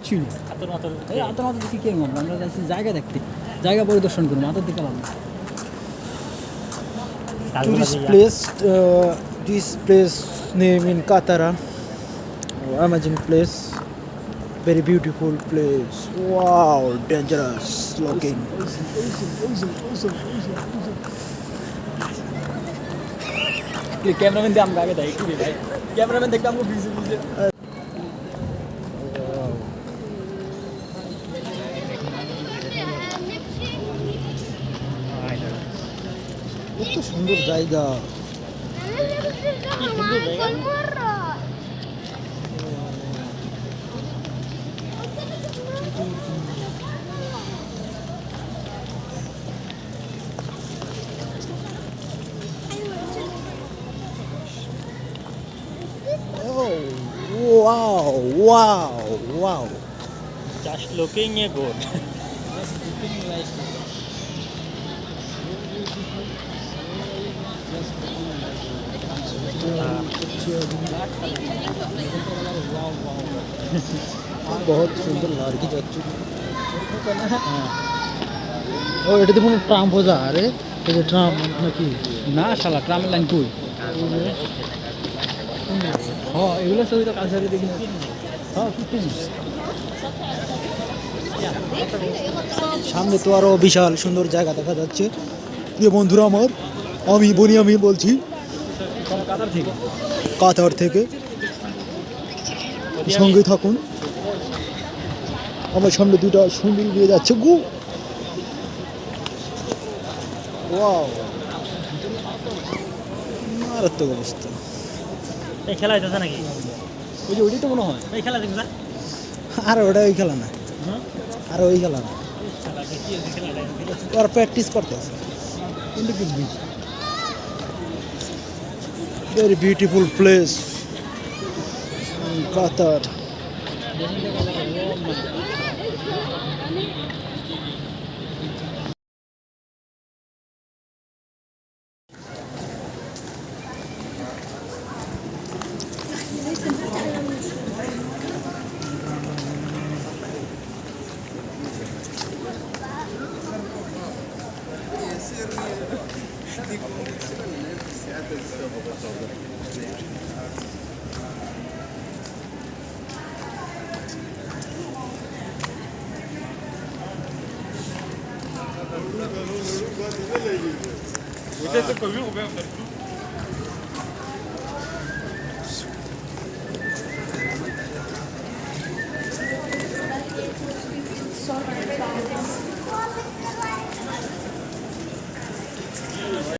কিচ্ছুই নেই। এই আতর মাথা দেখি কে ঘুরবো, আমরা যাচ্ছি জায়গা দেখতে, জায়গা পরিদর্শন করবো, মাথার দিকে লাভ না। Tourist place. This place name in Katara. Amazing place. Very beautiful place. Wow, dangerous looking. Cameraman দিয়ে আমরা আগে দেয় একটু ভাই, ক্যামেরাম্যান দেখতে আমাকে ভিজে ভিজে। কত সুন্দর জায়গা। Oh, wow, wow, wow. Just looking a good. बहुत सुंदर लड़की যাচ্ছে। ও এটা তো কোনো ট্রাম বোঝা আরে এই যে ট্রাম নাকি? না শালা ট্রামের লাইন কই? হ্যাঁ এগুলো ছবি তো কালচারে দেখি না। হ্যাঁ কি সামনে তো আরো বিশাল সুন্দর জায়গা দেখা যাচ্ছে। প্রিয় বন্ধুরা আমার, আমি বলছি কাতার থেকে। কাতার থেকে। সঙ্গে থাকুন। আমার সামনে দুটো সুন্দর দিয়ে যাচ্ছে গু। ওয়াও, মারাত্মক অবস্থা। এই খেলা হইতেছে নাকি? ওই যে ওইটাই তো মনে হয়। এই খেলা দেখছ না? আর ওটা ওই খেলা না, আর ওই খেলা না, ওরা প্র্যাকটিস করতেছে। কিন্তু কি বিচ? ভেরি বিউটিফুল প্লেস কাতার।